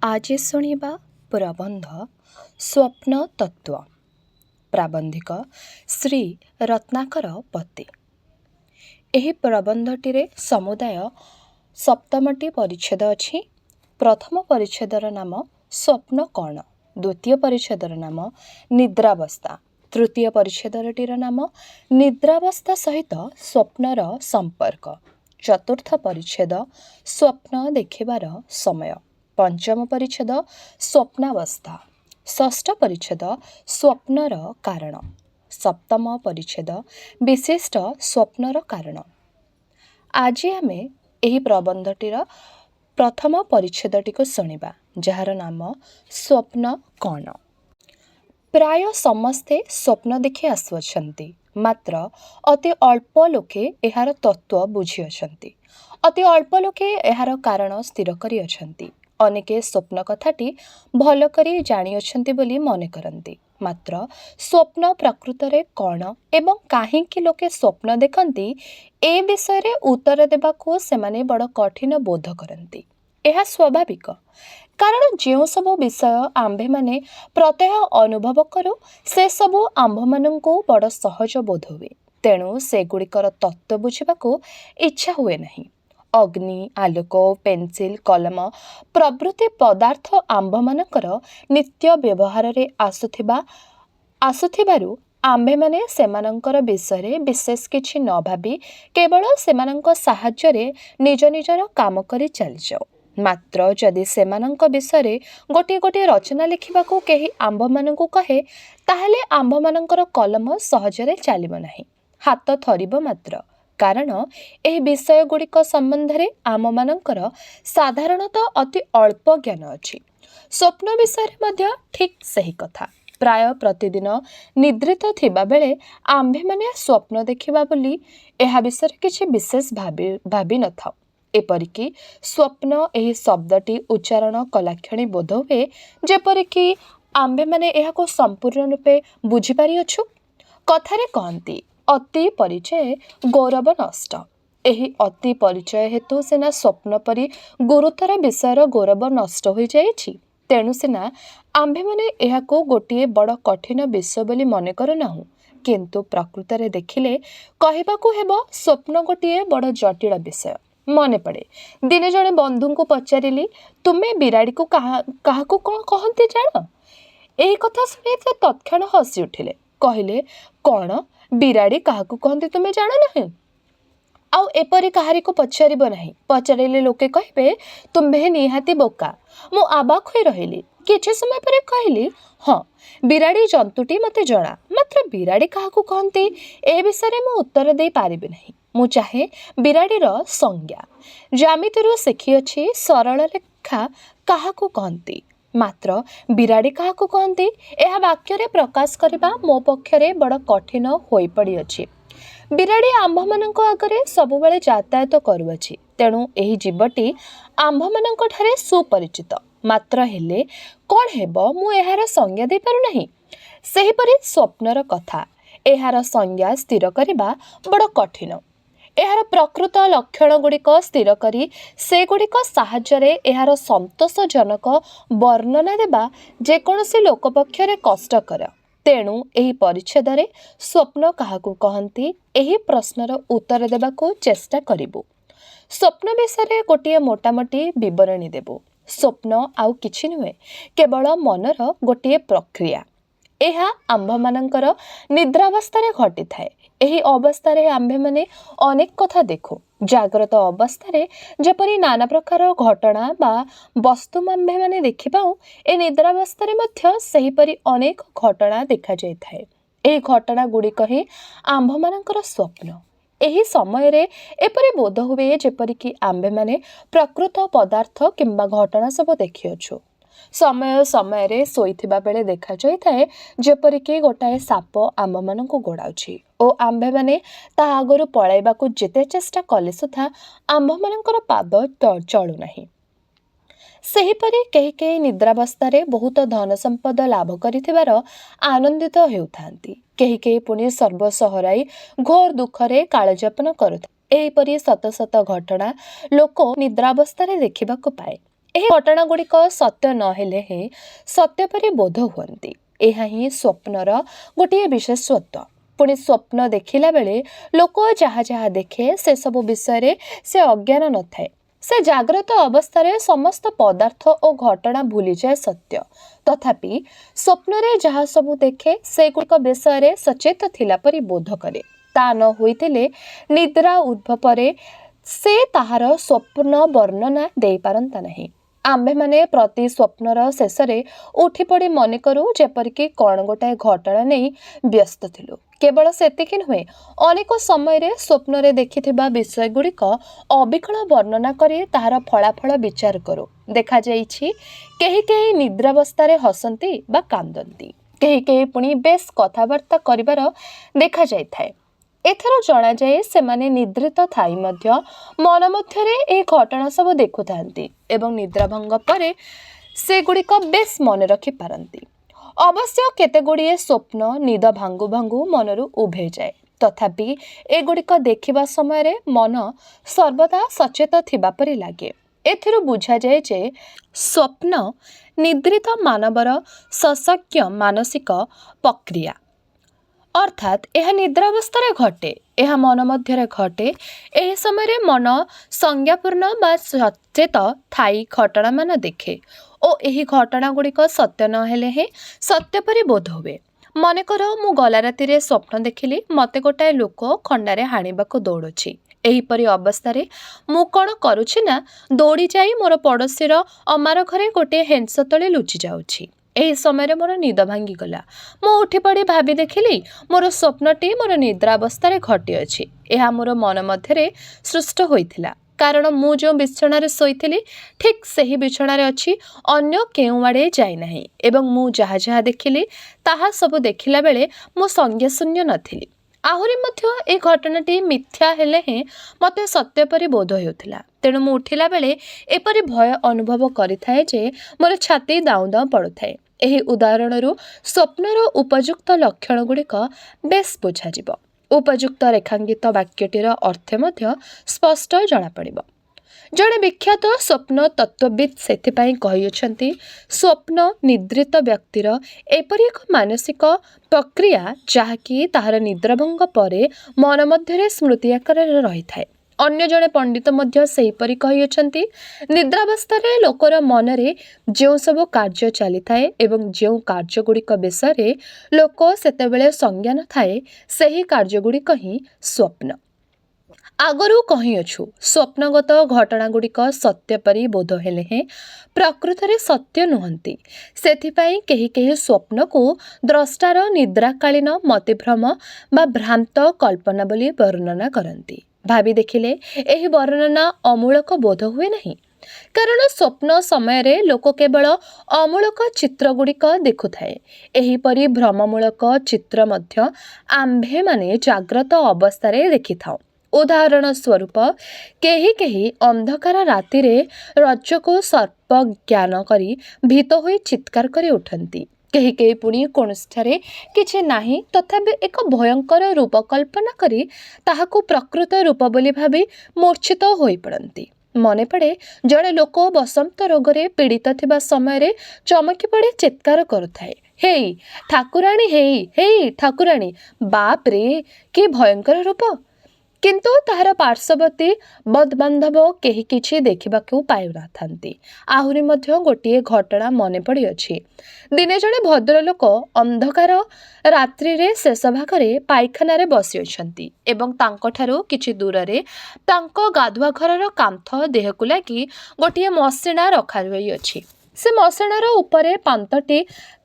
आज शुणा प्रबंध स्वप्न तत्व प्राबंधिक श्री रत्नाकर पति। यह प्रबंधटी समुदाय सप्तमटी परिच्छेद अच्छी। प्रथम परिच्छेदर नाम स्वप्न कौन, द्वितीय परिच्छेदर नाम निद्रावस्था, तृतीय परिच्छेदटीर नाम निद्रावस्था सहित स्वप्नर संपर्क, चतुर्थ परिच्छेद स्वप्न देखिबार समय, पंचम परिच्छेद स्वप्नावस्था, षष्ठ परिच्छेद स्वप्नर कारण, सप्तम परिच्छेद विशिष्ट स्वप्नर कारण। आज आमे एही प्रबंधटीर प्रथम परिच्छेदटी को शुणिबा, जार नाम स्वप्न कौन। प्राय समस्ते स्वप्न देखि आसुअछन्ति, मात्र अति अल्प लोके एहार तत्व बुझी अछन्ति। अति अल्प लोके एहार कारण स्थिर करि अछन्ति। अनेके स्वप्न कथाटी भल करी जानी अछन्ति बोली मने करन्ति, मात्र स्वप्न प्रकृतरे कौन एवं काहींकि लोके स्वप्न देखन्ति ए विषय रे उत्तर देबाको सेमाने बड़ कठिन बोध करन्ति। एहा स्वाभाविक, कारण जो सब विषय आम्भे माने प्रत्यह अनुभव करू से सबु आम्भ मानंकु बड़ सहज बोध हुए, तेणु सेगुड़िकर तत्व बुझिबाको इच्छा हुए नहीं। अग्नि, आलोक, पेन्सिल, कलम प्रभृति पदार्थ आम्भ मानकर नित्य व्यवहार रे आसुथिबारु आम्भे माने सेमानंकर विषय विशेष किछि न भाबी केवल सेमानंक साहाय्य रे निज निजर काम करी चली जाओ। मात्र जदि सेमानंक विषय गोटे गोटे रचना लिखिबाकू केही आम्भ मानंकु कहे, ताहले आम्भ मानंकर कलम सहजरे चलिबो नाही, हाथ थरिबो मात्र। कारण एही विषय गुड़िक संबंध में आम मानकर साधारणतः अति अल्प ज्ञान अच्छी। स्वप्न विषय मध्य ठीक सही कथा। प्राय प्रतिदिन निद्रित थिबा बेले आम्भे माने स्वप्न देखिबा बोली एहा विषय किछि विशेष भाबी न थाउ। एपरिकी स्वप्न एही शब्दटी उच्चारण कलाक्षणी बोध हुए जेपरिकी आम्भे माने एहाको संपूर्ण रूपे बुझी पारि अछु। कथारे कहंती अति परिचय गौरव नष्ट। एही अति परिचय हेतु सिना स्वप्न परी गुरुतर विषयर गौरव नष्ट हो जाइछि, तेणु सिना आम्भे माने एहाको गोटिए बड़ कठिन विषय बोली मने करनाहु, किंतु प्रकृतरे देखिले कहिबाकू हेबो स्वप्न गोटिए बड़ जटिल विषय। मने पड़े दिने जणे बंधु को पचारिली, तुमे बिराड़ी को काहाकू कौन कहंती जान? एही कथा सुनी से तत्क्षण हसी उठिले, कहिले कौन बिराड़ी काहाकू कहंती तुमे जान नहीं? आउ एपरी कहारी को पचारिबो नहीं। पचारिले लोके कहबे तुम्भे निहाती बोका। मु आबाक होई रहिली। किछि समय परे कहली, हाँ बिराड़ी जंतुटी मते जणा, मात्र बिराड़ी काहाकू कहंती ए विषय मु उत्तर दे पारिबे नहीं। मु चाहे बिराड़ीर संज्ञा जामितिरु शिखी अछि सरल रेखा काहाकू कहंती, मात्र बिराड़ी काहाकू कहंती एहा वाक्य रे प्रकाश करबा मो पक्षरे बड़ कठिन होई पड़ी अछि। बिराड़ी आम्भ मानक आगरे सबुबेले यातायात करुअछि, तेणु एही जीवटी आम्भ मानक ठारे सुपरिचित, मात्र हेले कौन हेबो मु एहार संज्ञा दे पारु नहीं। सेहीपरि स्वप्नर कथा, एहार संज्ञा स्थिर करिबा बड़ कठिन। एहार प्रकृत लक्षण गुड़िक स्थिर करी से गुड़िक साहाय्य एहार संतोषजनक वर्णना देबा जेकोसी लोक पक्षरे कष्टकर। तेणु एही परिच्छेद रे स्वप्न काहाकू कहंती एही प्रश्नर उत्तर देबाकू चेष्टा करिबु। स्वप्न विषय गोटिए मोटामोटी विवरणी देबु। स्वप्न आउ किछि नुहे, केवल मनर गोटिए प्रक्रिया। एहा आम्भ मानकर निद्रावस्था घटी थाए। एही अवस्था आम्भे माने अनेक कथा देखु। जाग्रत अवस्था जेपरी नाना प्रकार घटना बा वस्तु आम्भे माने देखि पाऊ, ए निद्रावस्था मध्य सेहीपरि अनेक घटना देखा जाय थाए। एही घटना गुड़िक ही आम्भ मानकर स्वप्न। एही समय रे एपरि बोध हुए जेपरिकी आम्भे माने प्रकृत पदार्थ किंबा घटना सब देखिअछु। समय समय रे सोईथिबा बेले देखा जाय थाए जेपरिकी गोटाए साप आम्भ मानकु गोड़ाउछि ओ आम्भे माने ता आगरु पळाइबाकू जेते चेष्टा कले सुद्धा आम्भ मानकर पाद चलु नाही। सेहीपरि केही केही निद्रावस्था रे बहुत धन संपद लाभ करिथिबार आनंदित हेउथांती। केही केही पुणी सर्वस्व हराई घोर दुखरे कालयापन करुथांती। एहीपरि शत शत घटना लोक निद्रावस्था रे देखिबाकू पाए। ଏହି ଘଟଣାଗୁଡ଼ିକ ସତ୍ୟ ନହେଲେ ହିଁ ସତ୍ୟ ପରି ବୋଧ ହୁଅନ୍ତି। ଏହା ହିଁ ସ୍ୱପ୍ନର ଗୋଟିଏ ବିଶେଷତ୍ୱ। ପୁଣି ସ୍ୱପ୍ନ ଦେଖିଲା ବେଳେ ଲୋକ ଯାହା ଯାହା ଦେଖେ ସେସବୁ ବିଷୟରେ ସେ ଅଜ୍ଞାନ ନଥାଏ। ସେ ଜାଗ୍ରତ ଅବସ୍ଥାରେ ସମସ୍ତ ପଦାର୍ଥ ଓ ଘଟଣା ଭୁଲିଯାଏ ସତ୍ୟ। ତଥାପି ସ୍ୱପ୍ନରେ ଯାହା ସବୁ ଦେଖେ ସେଗୁଡ଼ିକ ବିଷୟରେ ସଚେତ ଥିଲା ପରି ବୋଧ କରେ। ତା ନ ହୋଇଥିଲେ ନିଦ୍ରା ଉଦ୍ଭବରେ ସେ ତାହାର ସ୍ୱପ୍ନ ବର୍ଣ୍ଣନା ଦେଇପାରନ୍ତା ନାହିଁ। ଆମ୍ଭେମାନେ ପ୍ରତି ସ୍ୱପ୍ନର ଶେଷରେ ଉଠିପଡ଼ି ମନେକରୁ ଯେପରିକି କ'ଣ ଗୋଟାଏ ଘଟଣା ନେଇ ବ୍ୟସ୍ତ ଥିଲୁ। କେବଳ ସେତିକି ନୁହେଁ, ଅନେକ ସମୟରେ ସ୍ୱପ୍ନରେ ଦେଖିଥିବା ବିଷୟଗୁଡ଼ିକ ଅବିକଳ ବର୍ଣ୍ଣନା କରି ତାହାର ଫଳାଫଳ ବିଚାର କରୁ। ଦେଖାଯାଇଛି କେହି କେହି ନିଦ୍ରାବସ୍ଥାରେ ହସନ୍ତି ବା କାନ୍ଦନ୍ତି, କେହି କେହି ପୁଣି ବେଶ୍ କଥାବାର୍ତ୍ତା କରିବାର ଦେଖାଯାଇଥାଏ। ଏଥିରୁ ଜଣାଯାଏ ସେମାନେ ନିଦ୍ରିତ ଥାଇ ମଧ୍ୟ ମନ ମଧ୍ୟରେ ଏହି ଘଟଣା ସବୁ ଦେଖୁଥାନ୍ତି ଏବଂ ନିଦ୍ରାଭଙ୍ଗ ପରେ ସେଗୁଡ଼ିକ ବେଶ୍ ମନେ ରଖିପାରନ୍ତି। ଅବଶ୍ୟ କେତେଗୁଡ଼ିଏ ସ୍ୱପ୍ନ ନିଦ ଭାଙ୍ଗୁ ଭାଙ୍ଗୁ ମନରୁ ଉଭେଇଯାଏ। ତଥାପି ଏଗୁଡ଼ିକ ଦେଖିବା ସମୟରେ ମନ ସର୍ବଦା ସଚେତ ଥିବା ପରି ଲାଗେ। ଏଥିରୁ ବୁଝାଯାଏ ଯେ ସ୍ୱପ୍ନ ନିଦ୍ରିତ ମାନବର ସଶକ୍ୟ ମାନସିକ ପ୍ରକ୍ରିୟା, ଅର୍ଥାତ୍ ଏହା ନିଦ୍ରାବସ୍ଥାରେ ଘଟେ, ଏହା ମନ ମଧ୍ୟରେ ଘଟେ। ଏହି ସମୟରେ ମନ ସଂଜ୍ଞାପୂର୍ଣ୍ଣ ବା ସଚେତ ଥାଇ ଘଟଣାମାନ ଦେଖେ ଓ ଏହି ଘଟଣାଗୁଡ଼ିକ ସତ୍ୟ ନହେଲେ ହିଁ ସତ୍ୟ ପରି ବୋଧ ହୁଏ। ମନେକର ମୁଁ ଗଲା ରାତିରେ ସ୍ୱପ୍ନ ଦେଖିଲି ମୋତେ ଗୋଟାଏ ଲୋକ ଖଣ୍ଡାରେ ହାଣିବାକୁ ଦୌଡ଼ୁଛି। ଏହିପରି ଅବସ୍ଥାରେ ମୁଁ କ'ଣ କରୁଛି ନା ଦୌଡ଼ି ଯାଇ ମୋର ପଡ଼ୋଶୀର ଅମାର ଘରେ ଗୋଟିଏ ହେଁସ ତଳେ ଲୁଚି ଯାଉଛି। ଏହି ସମୟରେ ମୋର ନିଦ ଭାଙ୍ଗିଗଲା। ମୁଁ ଉଠିପଡ଼ି ଭାବି ଦେଖିଲି ମୋର ସ୍ୱପ୍ନଟି ମୋର ନିଦ୍ରାବସ୍ଥାରେ ଘଟିଅଛି। ଏହା ମୋର ମନ ମଧ୍ୟରେ ସୃଷ୍ଟ ହୋଇଥିଲା, କାରଣ ମୁଁ ଯେଉଁ ବିଛଣାରେ ଶୋଇଥିଲି ଠିକ୍ ସେହି ବିଛଣାରେ ଅଛି, ଅନ୍ୟ କେଉଁ ଆଡ଼େ ଯାଇନାହିଁ ଏବଂ ମୁଁ ଯାହା ଯାହା ଦେଖିଲି ତାହା ସବୁ ଦେଖିଲା ବେଳେ ମୁଁ ସଂଜ୍ଞାଶୂନ୍ୟ ନଥିଲି। ଆହୁରି ମଧ୍ୟ ଏ ଘଟଣାଟି ମିଥ୍ୟା ହେଲେ ହିଁ ମୋତେ ସତ୍ୟ ପରି ବୋଧ ହେଉଥିଲା। ତେଣୁ ମୁଁ ଉଠିଲା ବେଳେ ଏପରି ଭୟ ଅନୁଭବ କରିଥାଏ ଯେ ମୋର ଛାତି ଦାଉଁ ଦାଉଁ ପଡ଼ୁଥାଏ। ଏହି ଉଦାହରଣରୁ ସ୍ୱପ୍ନର ଉପଯୁକ୍ତ ଲକ୍ଷଣଗୁଡ଼ିକ ବେଶ୍ ବୁଝାଯିବ। ଉପଯୁକ୍ତ ରେଖାଙ୍କିତ ବାକ୍ୟଟିର ଅର୍ଥ ମଧ୍ୟ ସ୍ପଷ୍ଟ ଜଣାପଡ଼ିବ। ଜଣେ ବିଖ୍ୟାତ ସ୍ୱପ୍ନ ତତ୍ତ୍ୱବିତ୍ ସେଥିପାଇଁ କହିଅଛନ୍ତି, ସ୍ୱପ୍ନ ନିଦ୍ରିତ ବ୍ୟକ୍ତିର ଏପରି ଏକ ମାନସିକ ପ୍ରକ୍ରିୟା ଯାହାକି ତାହାର ନିଦ୍ରାଭଙ୍ଗ ପରେ ମନ ମଧ୍ୟରେ ସ୍ମୃତି ଆକାରରେ ରହିଥାଏ। ଅନ୍ୟ ଜଣେ ପଣ୍ଡିତ ମଧ୍ୟ ସେହିପରି କହିଅଛନ୍ତି, ନିଦ୍ରାବସ୍ଥାରେ ଲୋକର ମନରେ ଯେଉଁ ସବୁ କାର୍ଯ୍ୟ ଚାଲିଥାଏ ଏବଂ ଯେଉଁ କାର୍ଯ୍ୟଗୁଡ଼ିକ ବିଷୟରେ ଲୋକ ସେତେବେଳେ ସଂଜ୍ଞାନ ଥାଏ, ସେହି କାର୍ଯ୍ୟଗୁଡ଼ିକ ହିଁ ସ୍ୱପ୍ନ। ଆଗରୁ କହିଅଛୁ, ସ୍ୱପ୍ନଗତ ଘଟଣାଗୁଡ଼ିକ ସତ୍ୟ ପରି ବୋଧ ହେଲେ ହେଁ ପ୍ରକୃତରେ ସତ୍ୟ ନୁହନ୍ତି। ସେଥିପାଇଁ କେହି କେହି ସ୍ୱପ୍ନକୁ ଦ୍ରଷ୍ଟାର ନିଦ୍ରାକାଳୀନ ମତିଭ୍ରମ ବା ଭ୍ରାନ୍ତ କଳ୍ପନା ବୋଲି ବର୍ଣ୍ଣନା କରନ୍ତି। ଭାବି ଦେଖିଲେ ଏହି ବର୍ଣ୍ଣନା ଅମୂଳକ ବୋଧ ହୁଏ ନାହିଁ, କାରଣ ସ୍ୱପ୍ନ ସମୟରେ ଲୋକ କେବଳ ଅମୂଳକ ଚିତ୍ରଗୁଡ଼ିକ ଦେଖୁଥାଏ। ଏହିପରି ଭ୍ରମମୂଳକ ଚିତ୍ର ମଧ୍ୟ ଆମ୍ଭେମାନେ ଜାଗ୍ରତ ଅବସ୍ଥାରେ ଦେଖିଥାଉ। ଉଦାହରଣ ସ୍ୱରୂପ କେହି କେହି ଅନ୍ଧକାର ରାତିରେ ରଜ୍ଜୁକୁ ସର୍ପ ଜ୍ଞାନ କରି ଭୀତ ହୋଇ ଚିତ୍କାର କରି ଉଠନ୍ତି। କେହି କେହି ପୁଣି କୌଣସିଠାରେ କିଛି ନାହିଁ ତଥାପି ଏକ ଭୟଙ୍କର ରୂପ କଳ୍ପନା କରି ତାହାକୁ ପ୍ରକୃତ ରୂପ ବୋଲି ଭାବି ମୂର୍ଚ୍ଛିତ ହୋଇପଡ଼ନ୍ତି। ମନେପଡ଼େ ଜଣେ ଲୋକ ବସନ୍ତ ରୋଗରେ ପୀଡ଼ିତ ଥିବା ସମୟରେ ଚମକି ପଡ଼ି ଚିତ୍କାର କରୁଥାଏ, ହେଇ ଠାକୁରାଣୀ, ହେଇ ହେଇ ଠାକୁରାଣୀ। ବାପ୍ ରେ, କି ଭୟଙ୍କର ରୂପ! କିନ୍ତୁ ତାହାର ପାର୍ଶ୍ୱବର୍ତ୍ତୀ ବଦ୍ବାନ୍ଧବ କେହି କିଛି ଦେଖିବାକୁ ପାଉନଥାନ୍ତି। ଆହୁରି ମଧ୍ୟ ଗୋଟିଏ ଘଟଣା ମନେ ପଡ଼ିଅଛି। ଦିନେ ଜଣେ ଭଦ୍ରଲୋକ ଅନ୍ଧକାର ରାତ୍ରିରେ ଶେଷ ଭାଗରେ ପାଇଖାନାରେ ବସିଅଛନ୍ତି ଏବଂ ତାଙ୍କଠାରୁ କିଛି ଦୂରରେ ତାଙ୍କ ଗାଧୁଆ ଘରର କାନ୍ଥ ଦେହକୁ ଲାଗି ଗୋଟିଏ ମସିଣା ରଖାହୋଇଅଛି। ସେ ମସିଣାର ଉପରେ ପାନ୍ତଟି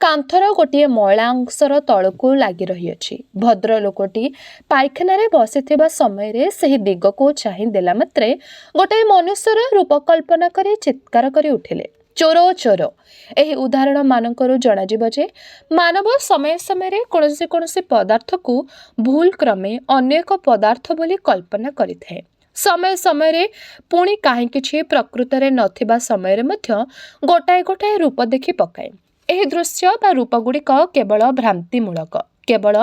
କାନ୍ଥର ଗୋଟିଏ ମଇଳା ଅଂଶର ତଳକୁ ଲାଗି ରହିଅଛି। ଭଦ୍ରଲୋକଟି ପାଇଖାନାରେ ବସିଥିବା ସମୟରେ ସେହି ଦିଗକୁ ଚାହିଁ ଦେଲା ମାତ୍ରେ ଗୋଟାଏ ମନୁଷ୍ୟର ରୂପ କଳ୍ପନା କରି ଚିତ୍କାର କରି ଉଠିଲେ, ଚୋର ଚୋର। ଏହି ଉଦାହରଣମାନଙ୍କରୁ ଜଣାଯିବ ଯେ ମାନବ ସମୟ ସମୟରେ କୌଣସି ପଦାର୍ଥକୁ ଭୁଲ କ୍ରମେ ଅନ୍ୟ ଏକ ପଦାର୍ଥ ବୋଲି କଳ୍ପନା କରିଥାଏ। ସମୟ ସମୟରେ ପୁଣି କାହିଁ କିଛି ପ୍ରକୃତରେ ନଥିବା ସମୟରେ ମଧ୍ୟ ଗୋଟାଏ ଗୋଟାଏ ରୂପ ଦେଖି ପକାଏ। ଏହି ଦୃଶ୍ୟ ବା ରୂପଗୁଡ଼ିକ କେବଳ ଭ୍ରାନ୍ତିମୂଳକ, କେବଳ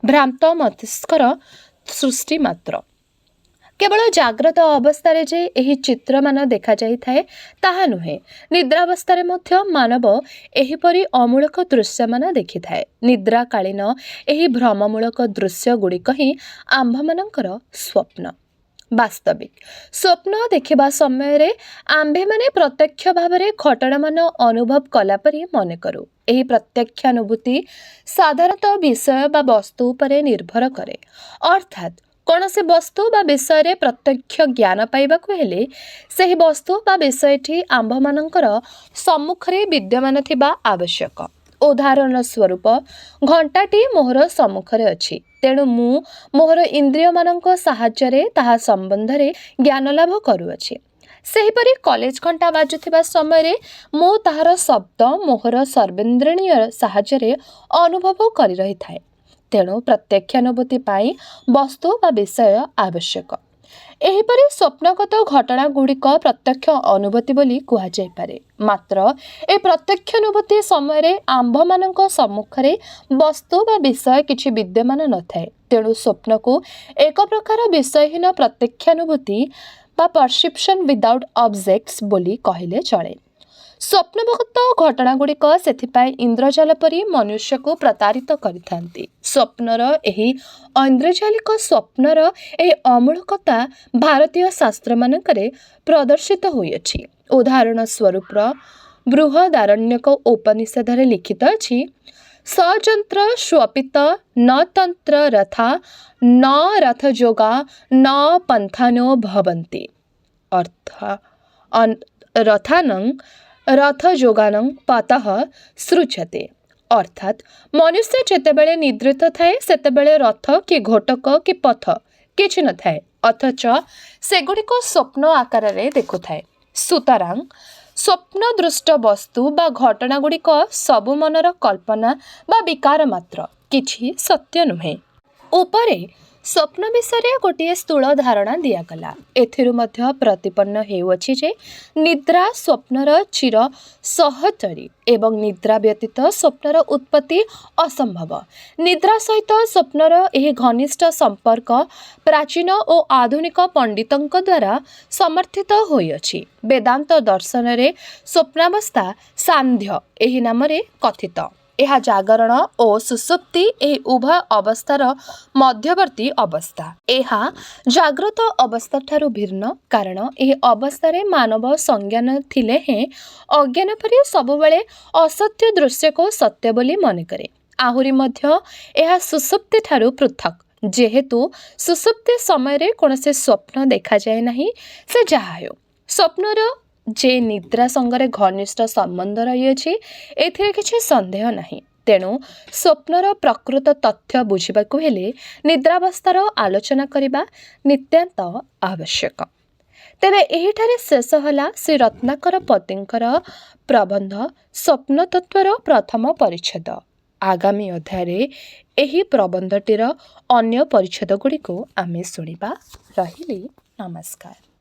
ଭ୍ରାନ୍ତ ମସ୍ତିଷ୍କର ସୃଷ୍ଟି ମାତ୍ର। केवल जाग्रत अवस्था जे एही चित्र मान देखा जाए ताहा नुहे निद्रावस्था मध्य मानव एहीपरि अमूलक दृश्य मान देखि थाए। निद्राकालीन एही भ्रममूलक दृश्य गुड़िक ही आंभमानंकर स्वप्न। वास्तविक स्वप्न देखिबा समय रे आंभे माने प्रत्यक्ष भाव में घटना मान अनुभव कला परि मने करू। एही प्रत्यक्षानुभूति साधारणतः विषय बा वस्तु उपरे निर्भर करे। अर्थात कौनसी वस्तु बा विषय रे प्रत्यक्ष ज्ञान पाइबाकु हेले सही वस्तु बा विषयटी आंभमानंकर सम्मुखरे विद्यमान थिबा आवश्यक। उदाहरण स्वरूप घंटाटी मोहर सम्मुखरे अछि, तेणु मु मोहर इंद्रिय मानक साहाय्य ताहा संबंध रे ज्ञान लाभ करुअछि। सेहीपरि कॉलेज घंटा बाजुथिबा समय रे मु ताहार शब्द मोहर सर्वेन्द्रिय साहाय्य अनुभव करि रही थाए। तेणु प्रत्यक्षानुभूति पाई वस्तु बा विषय आवश्यक। एहीपरि स्वप्नगत घटना गुड़िक प्रत्यक्ष अनुभूति बोली कुहा जाय पारे। मात्र ए प्रत्यक्षानुभूति समय रे आंभमानक सम्मुखरे वस्तु बा विषय किछि विद्यमान न थाए। तेणु स्वप्न को एक प्रकार विषयहीन प्रत्यक्षानुभूति बा परसेप्शन विदाउट ऑब्जेक्ट्स बोली कहले चले। स्वप्नवगत घटना गुड़िक से इंद्रजाल परी मनुष्य को प्रतारित करिथांती। स्वप्नर एही ऐन्द्रजालिक स्वप्नर एही अमूलकता भारतीय शास्त्र मानकरे प्रदर्शित होइअछि। उदाहरण स्वरूप बृहदारण्यक उपनिषदरे लिखित अछि, सजंत्र स्वपित न तंत्र रथा न रथजोगा न पंथानो भवन्ति। अर्थ रथानं रथजोगानं पतः सृजते। अर्थात मनुष्य जेतेबेले निद्रित थाए सेतेबेले रथ कि घोटक कि पथ किछि न थाए, अथच सेगुड़िक स्वप्न आकार रे देखु थाए। सुतरां स्वप्न दृष्ट वस्तु बा घटना गुड़िक सबु मनर कल्पना बा विकार मात्र, किछि सत्य नुहे। उपरे स्वप्न विषय गोटे स्थूल धारणा दियागला। एथिरु मध्य प्रतिपन्न हेउअछि जे निद्रा स्वप्नर चिर सहचरी एवं निद्रा व्यतीत स्वप्नर उत्पत्ति असंभव। निद्रा सहित स्वप्नर एही घनिष्ठ संपर्क प्राचीन और आधुनिक पंडितों द्वारा समर्थित होइअछि। वेदांत दर्शन रे स्वप्नावस्था सांध्य एही नामरे कथित। यह जागरण और सुसुप्ति एही उभय अवस्थार मध्यवर्ती अवस्था। यह जाग्रत अवस्था ठारू भिन्न, कारण एही अवस्था मानव संज्ञान थिले हें अज्ञान परि सबुबले असत्य दृश्य को सत्य बोली मने करे। आहुरी मध्य यह सुसुप्ति ठारू पृथक, जेहेतु सुसुप्ति समय रे कोनसे स्वप्न देखा जाए नहीं। से जहा हो स्वप्नर जे निद्रा संगरे घनिष्ठ संबंध रही एथिरे किछि संदेह नहीं। तेणु स्वप्नर प्रकृत तथ्य बुझिबाकु हेले निद्रावस्थार आलोचना करिबा नित्यांत आवश्यक। तेबे एहिठारे शेष होला श्री रत्नाकर पतिंकर प्रबंध स्वप्न तत्वर प्रथम परिच्छेद। आगामी अध्याय एही प्रबंधटीर अन्य परिच्छेद गुड़िको आमे सुनिबा। रहिली, नमस्कार।